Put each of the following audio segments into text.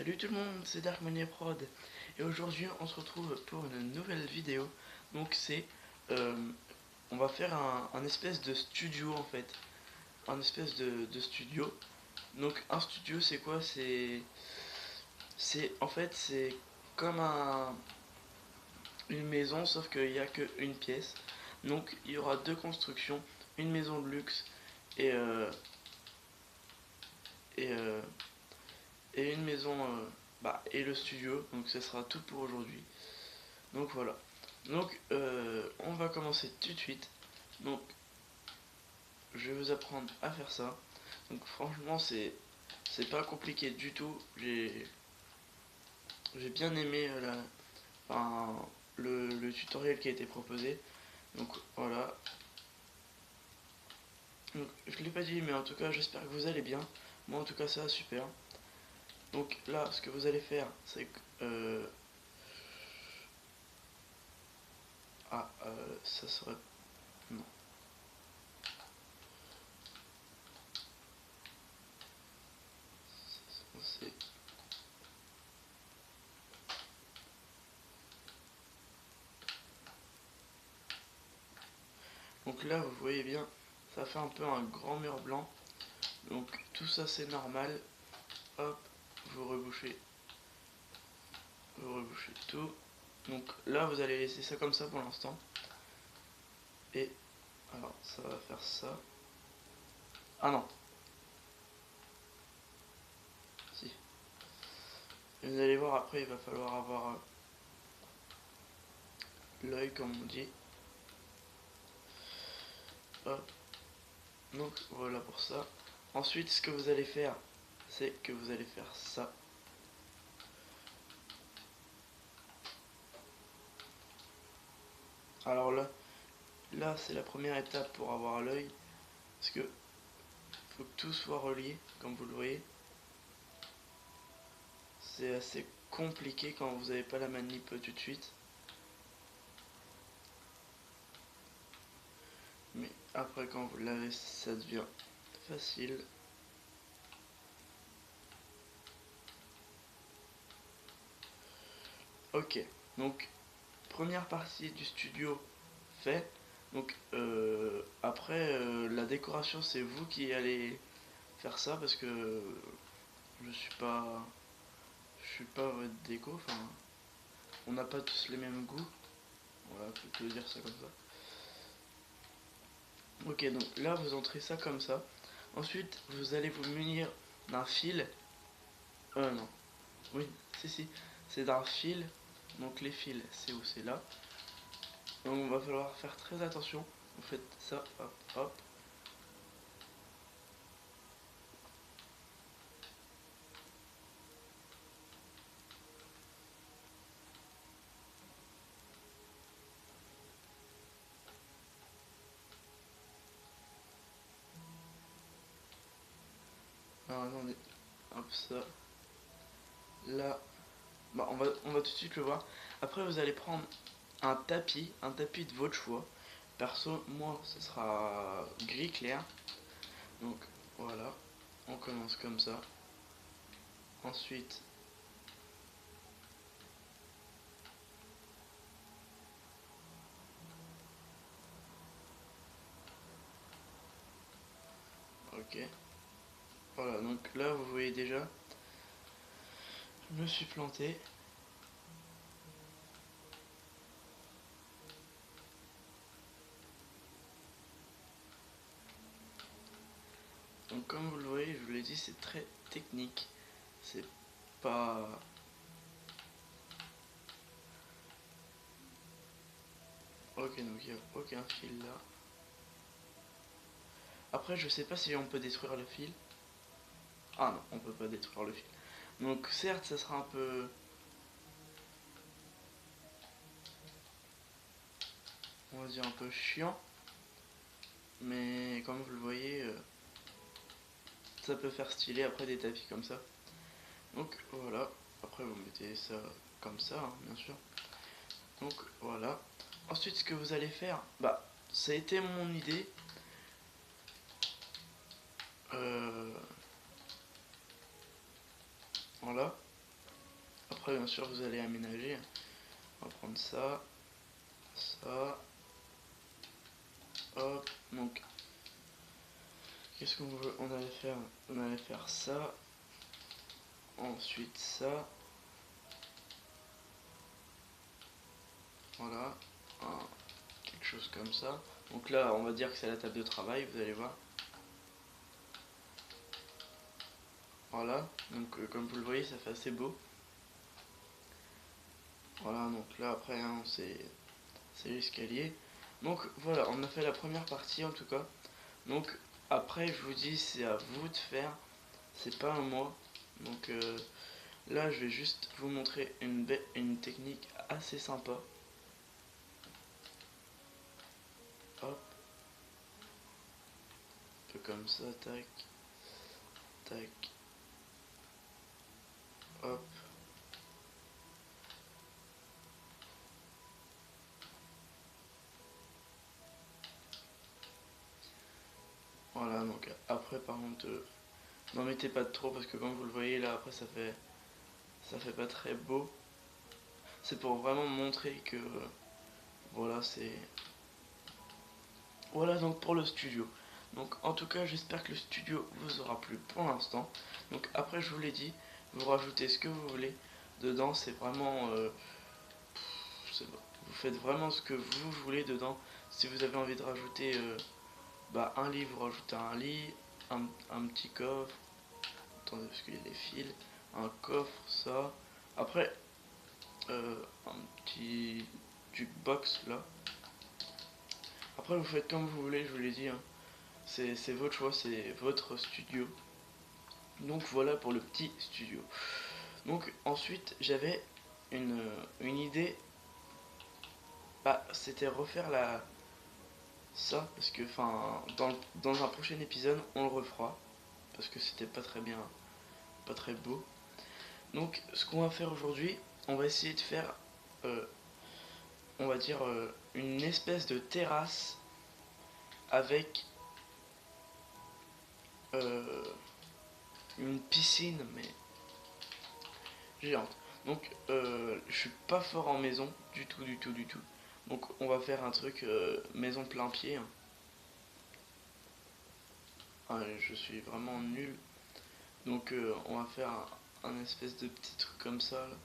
Salut tout le monde, c'est Darkmania Prod et aujourd'hui on se retrouve pour une nouvelle vidéo. Donc on va faire un espèce de studio en fait, un espèce de studio. Donc un studio c'est quoi? C'est en fait c'est comme une maison sauf qu'il n'y a qu'une pièce. Donc il y aura deux constructions, une maison de luxe et et, euh, et une maison et le studio. Donc ça sera tout pour aujourd'hui. Donc voilà. Donc on va commencer tout de suite. Donc je vais vous apprendre à faire ça. Donc franchement c'est pas compliqué du tout. J'ai bien aimé le tutoriel qui a été proposé. Donc voilà. Donc, je l'ai pas dit mais en tout cas j'espère que vous allez bien. Moi en tout cas ça va super. Donc là ce que vous allez faire c'est que ça serait. Non. C'est. Donc là vous voyez bien, ça fait un peu un grand mur blanc. Donc tout ça c'est normal. Hop, vous rebouchez tout. Donc là vous allez laisser ça comme ça pour l'instant. Et alors ça va faire ça. Ah non. Si. Et vous allez voir après il va falloir avoir l'œil comme on dit. Hop. Donc voilà pour ça. Ensuite ce que vous allez faire, c'est que vous allez faire ça. Alors là c'est la première étape pour avoir l'œil. Parce que faut que tout soit relié, comme vous le voyez. C'est assez compliqué quand vous n'avez pas la manip tout de suite. Mais après quand vous l'avez, ça devient facile. Ok, donc première partie du studio fait. Donc après la décoration c'est vous qui allez faire ça parce que je suis pas votre déco. Enfin, on n'a pas tous les mêmes goûts. Voilà, je peux dire ça comme ça. Ok, donc là vous entrez ça comme ça. Ensuite vous allez vous munir d'un fil. Non. Oui, si. C'est d'un fil. Donc les fils c'est où? C'est là. Donc on va falloir faire très attention. Vous faites ça, hop, hop. Alors attendez, hop ça. Là, bah, on va tout de suite le voir. Après vous allez prendre un tapis de votre choix. Perso, moi ce sera gris clair. Donc voilà, on commence comme ça. Ensuite, ok. Voilà, donc là vous voyez déjà, je me suis planté. Donc comme vous le voyez, je vous l'ai dit, c'est très technique. C'est pas... Ok, donc il n'y a aucun fil là. Après, je sais pas si on peut détruire le fil. Ah non, on peut pas détruire le fil. Donc certes, ça sera un peu... On va dire un peu chiant. Mais comme vous le voyez, ça peut faire stylé après des tapis comme ça. Donc voilà. Après, vous mettez ça comme ça, hein, bien sûr. Donc voilà. Ensuite, ce que vous allez faire, bah, ça a été mon idée. Voilà. Après bien sûr vous allez aménager. On va prendre ça, ça, hop, donc qu'est-ce qu'on veut? On allait faire ça, ensuite ça, voilà, quelque chose comme ça. Donc là on va dire que c'est la table de travail, vous allez voir. Voilà, donc comme vous le voyez ça fait assez beau. Voilà, donc là après hein, c'est l'escalier. Donc voilà, on a fait la première partie en tout cas. Donc après je vous dis c'est à vous de faire, c'est pas à moi. Donc là je vais juste vous montrer une technique assez sympa. Hop, un peu comme ça, tac, tac, hop. Voilà, donc après par contre, n'en mettez pas de trop parce que comme vous le voyez là après ça fait pas très beau. C'est pour vraiment montrer que voilà c'est voilà donc pour le studio. Donc en tout cas j'espère que le studio vous aura plu pour l'instant. Donc après je vous l'ai dit, vous rajoutez ce que vous voulez dedans, c'est vraiment vous faites vraiment ce que vous voulez dedans. Si vous avez envie de rajouter un lit, vous rajoutez un lit, un petit coffre, attendez parce qu'il y a des fils, un coffre, ça. Après un petit jukebox là. Après vous faites comme vous voulez, je vous l'ai dit, hein. C'est votre choix, c'est votre studio. Donc voilà pour le petit studio. Donc ensuite j'avais une idée. C'était refaire ça parce que dans un prochain épisode on le refera parce que c'était pas très bien, pas très beau. Donc ce qu'on va faire aujourd'hui, on va essayer de faire on va dire une espèce de terrasse avec euh, une piscine mais géante. Donc je suis pas fort en maison du tout du tout du tout. Donc on va faire un truc maison plein pied, hein. Je suis vraiment nul. Donc on va faire un espèce de petit truc comme ça là.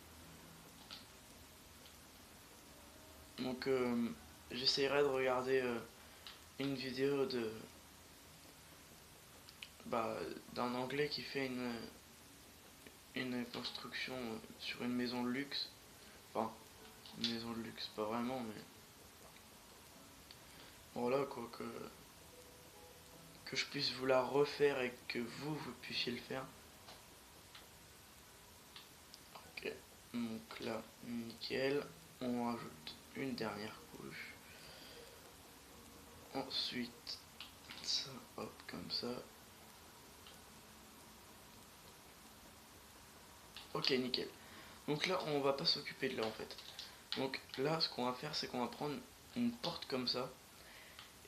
Donc j'essaierai de regarder une vidéo d'un anglais qui fait une construction sur une maison de luxe. Enfin, une maison de luxe, pas vraiment, mais voilà quoi, que je puisse vous la refaire et que vous puissiez le faire. Ok, donc là, nickel. On rajoute une dernière couche. Ensuite, ça, hop, comme ça. Ok, nickel. Donc là, on va pas s'occuper de là en fait. Donc là, ce qu'on va faire, c'est qu'on va prendre une porte comme ça.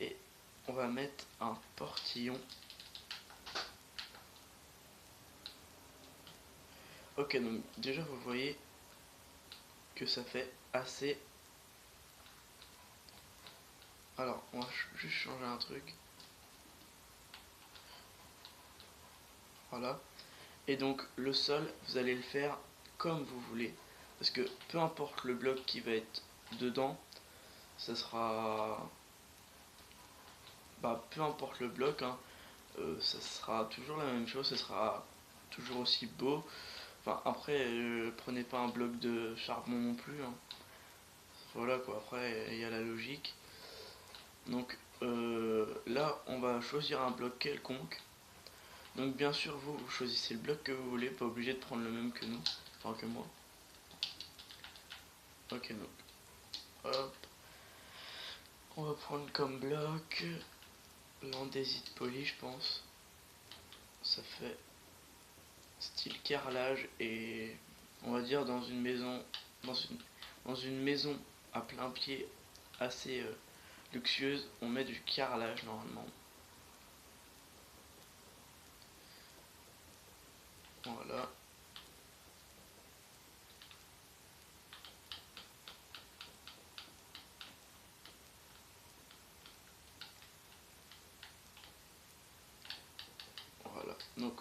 Et on va mettre un portillon. Ok, donc déjà, vous voyez que ça fait assez. Alors, on va juste changer un truc. Voilà. Et donc, le sol, vous allez le faire comme vous voulez. Parce que peu importe le bloc qui va être dedans, ça sera. Peu importe le bloc, hein, ça sera toujours la même chose, ça sera toujours aussi beau. Enfin, après, prenez pas un bloc de charbon non plus, hein. Voilà quoi, après, il y a la logique. Donc là, on va choisir un bloc quelconque. Donc bien sûr, vous choisissez le bloc que vous voulez, pas obligé de prendre le même que nous, enfin que moi. Ok, donc hop, on va prendre comme bloc l'andésite poli, je pense. Ça fait style carrelage et on va dire dans une maison, dans une maison à plein pied assez luxueuse, on met du carrelage normalement. Voilà.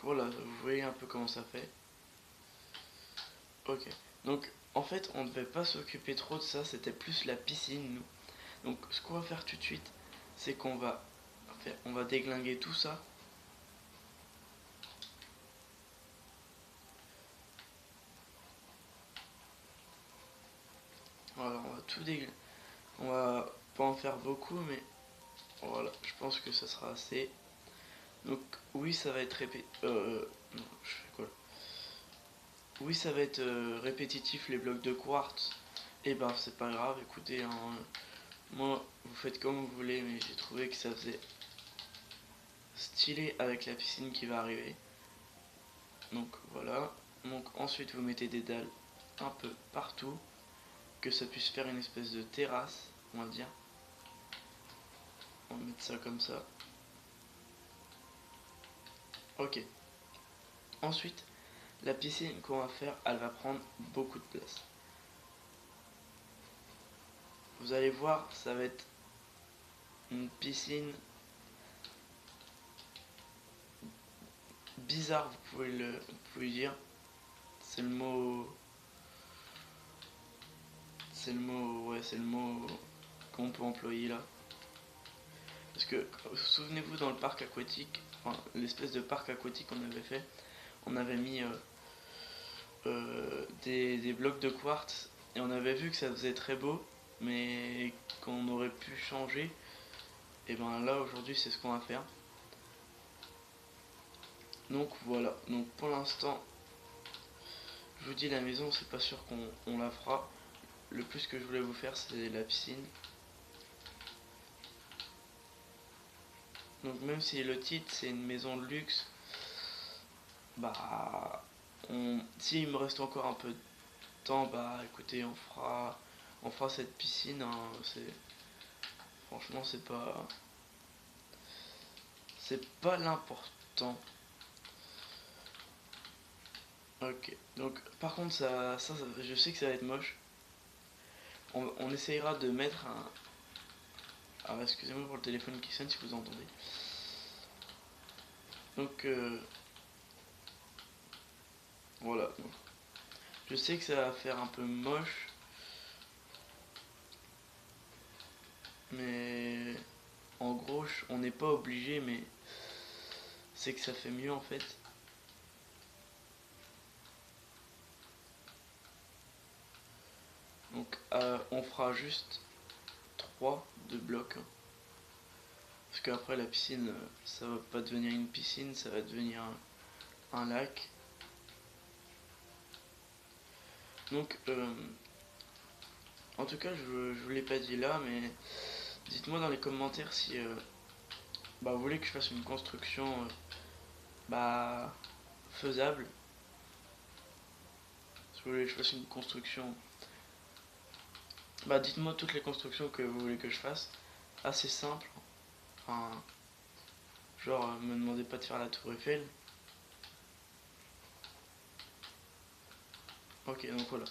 voilà, vous voyez un peu comment ça fait. Ok, donc en fait on ne devait pas s'occuper trop de ça, c'était plus la piscine nous. Donc ce qu'on va faire tout de suite, c'est on va déglinguer tout ça. Voilà, on va tout déglinguer. On va pas en faire beaucoup, mais voilà, je pense que ça sera assez. Donc oui, ça va être non, je fais quoi? Oui, ça va être répétitif les blocs de quartz. Et ben c'est pas grave, écoutez, hein, moi vous faites comme vous voulez, mais j'ai trouvé que ça faisait stylé avec la piscine qui va arriver. Donc voilà. Donc ensuite vous mettez des dalles un peu partout, que ça puisse faire une espèce de terrasse, on va dire. On va mettre ça comme ça. Ok. Ensuite, la piscine qu'on va faire, elle va prendre beaucoup de place. Vous allez voir, ça va être une piscine bizarre, vous pouvez dire. C'est le mot, c'est le mot qu'on peut employer là. Parce que, souvenez-vous, dans le parc aquatique, enfin, l'espèce de parc aquatique qu'on avait fait, on avait mis des blocs de quartz et on avait vu que ça faisait très beau, mais qu'on aurait pu changer. Et ben là, aujourd'hui, c'est ce qu'on va faire. Donc voilà, donc pour l'instant, je vous dis la maison, c'est pas sûr qu'on la fera. Le plus que je voulais vous faire, c'est la piscine. Donc même si le titre c'est une maison de luxe, bah s'il me reste encore un peu de temps, bah écoutez, on fera cette piscine, hein, franchement c'est pas l'important. Ok, donc par contre je sais que ça va être moche. On essayera de mettre un. Ah, excusez-moi pour le téléphone qui sonne si vous entendez. Donc voilà. Donc, je sais que ça va faire un peu moche, mais en gros on n'est pas obligé, mais c'est que ça fait mieux en fait. Donc on fera juste 3 de blocs. Hein. Parce qu'après la piscine, ça va pas devenir une piscine, ça va devenir un lac. Donc en tout cas je vous l'ai pas dit là, mais dites-moi dans les commentaires si bah, vous voulez que je fasse une construction bah, faisable. Si vous voulez que je fasse une construction, bah dites-moi toutes les constructions que vous voulez que je fasse. Assez simple. Enfin, genre me demandez pas de faire la tour Eiffel. Ok, donc voilà.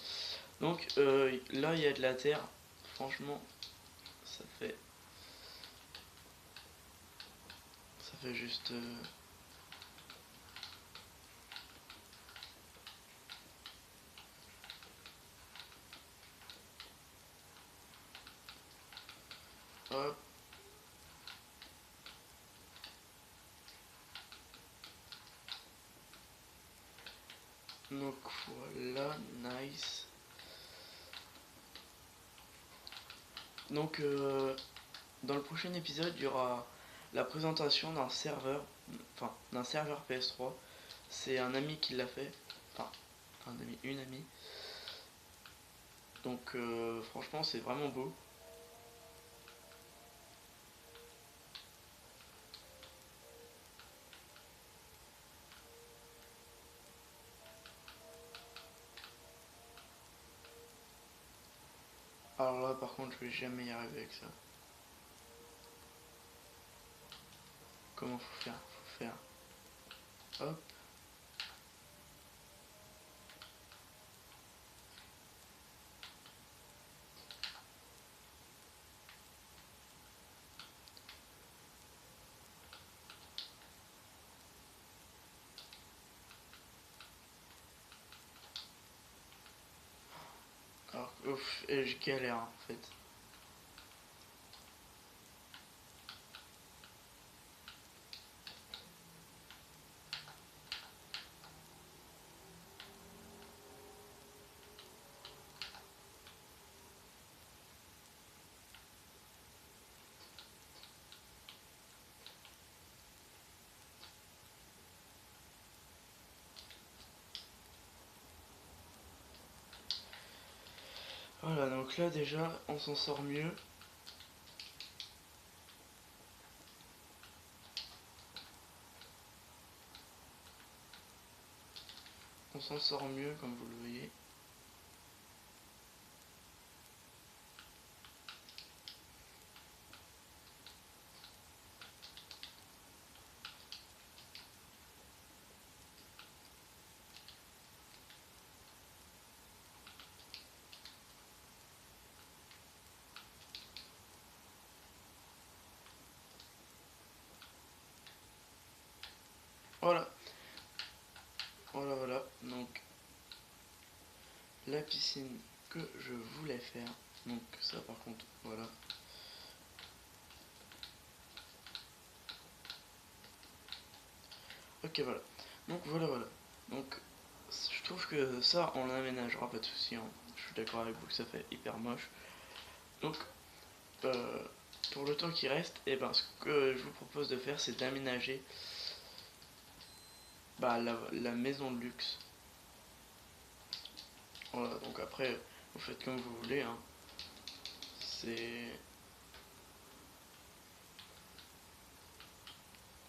Donc là il y a de la terre. Franchement, ça fait ça fait juste hop. Donc voilà, nice. Donc dans le prochain épisode, il y aura la présentation d'un serveur, enfin d'un serveur PS3. C'est un ami qui l'a fait, enfin un ami, une amie. Donc franchement, c'est vraiment beau. Alors là, par contre, je vais jamais y arriver avec ça. Comment faut faire? Faut faire. Hop. Ouf, et je galère en fait. Voilà, donc là déjà on s'en sort mieux. On s'en sort mieux comme vous le voyez. Voilà, voilà. Donc la piscine que je voulais faire. Donc ça par contre, voilà. Ok, voilà. Donc voilà. Donc je trouve que ça on l'aménagera, pas de souci, hein. Je suis d'accord avec vous que ça fait hyper moche. Donc euh, pour le temps qui reste, et ben ce que je vous propose de faire, c'est d'aménager la maison de luxe. Voilà, donc après vous faites comme vous voulez, hein. C'est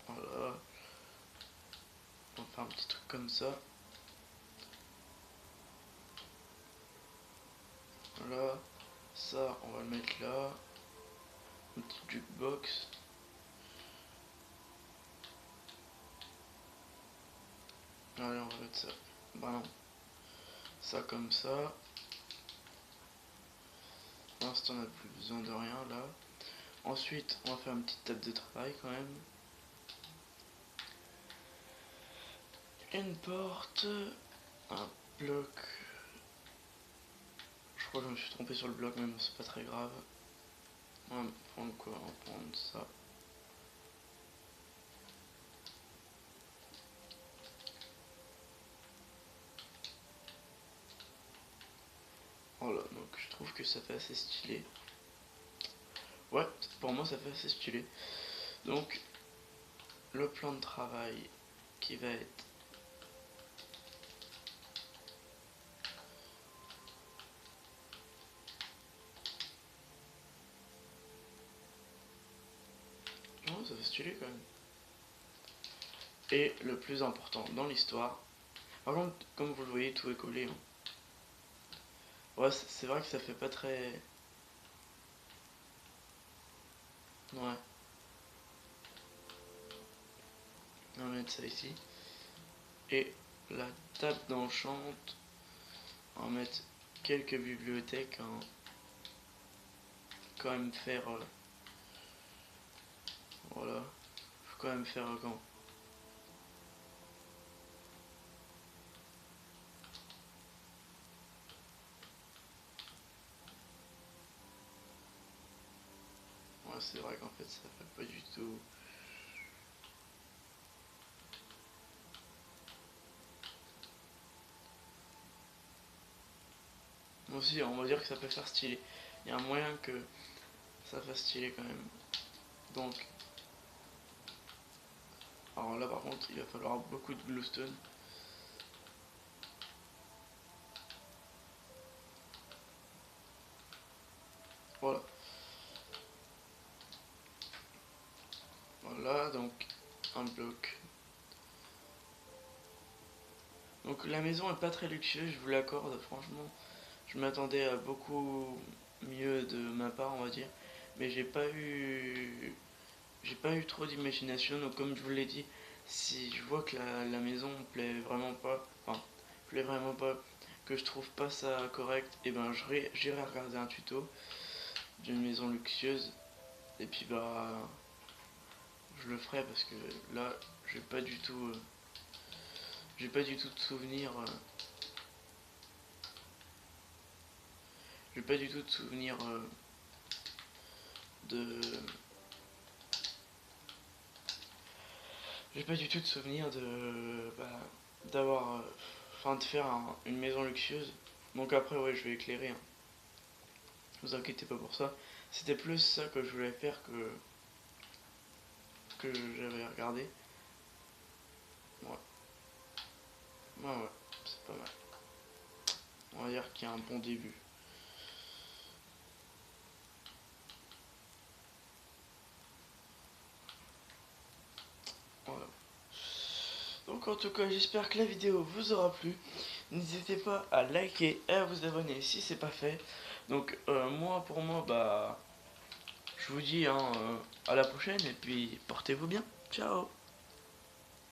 voilà, on va faire un petit truc comme ça. Voilà, ça on va le mettre là. Un petit jukebox. Allez, on va mettre ça. Bah non, ça comme ça. Pour l'instant, on n'a plus besoin de rien là. Ensuite, on va faire une petite table de travail quand même. Une porte, un bloc. Je crois que je me suis trompé sur le bloc, mais bon, c'est pas très grave. On va prendre quoi? On va prendre ça. Voilà, donc je trouve que ça fait assez stylé. Ouais, pour moi ça fait assez stylé. Donc, le plan de travail qui va être... Oh, ça fait stylé quand même. Et le plus important dans l'histoire... Par contre, comme vous le voyez, tout est collé, hein. Ouais, c'est vrai que ça fait pas très... Ouais, on va mettre ça ici. Et la table d'enchante, on va mettre quelques bibliothèques, hein. Quand même faire... voilà. Faut quand même faire quand... Ouais, c'est vrai qu'en fait ça fait pas du tout... Bon si, on va dire que ça peut faire stylé. Il y a un moyen que ça fasse stylé quand même. Donc, alors là par contre, il va falloir beaucoup de glowstone. Voilà. Voilà, donc un bloc. Donc la maison est pas très luxueuse, je vous l'accorde, franchement. Je m'attendais à beaucoup mieux de ma part, on va dire. Mais j'ai pas eu trop d'imagination. Donc comme je vous l'ai dit, si je vois que la maison me plaît vraiment pas, enfin, plaît vraiment pas, que je trouve pas ça correct, et ben j'irai regarder un tuto d'une maison luxueuse. Et puis je le ferai parce que là, j'ai pas du tout, j'ai pas du tout de souvenirs. j'ai pas du tout de souvenir de... J'ai pas du tout de souvenir de... d'avoir... Enfin, de faire une maison luxueuse. Donc après, ouais, je vais éclairer, hein. Vous inquiétez pas pour ça. C'était plus ça que je voulais faire que j'avais regardé. Ouais, ouais, c'est pas mal. On va dire qu'il y a un bon début. Voilà. Donc en tout cas, j'espère que la vidéo vous aura plu. N'hésitez pas à liker et à vous abonner si c'est pas fait. Donc pour moi, je vous dis hein, à la prochaine et puis portez-vous bien. Ciao.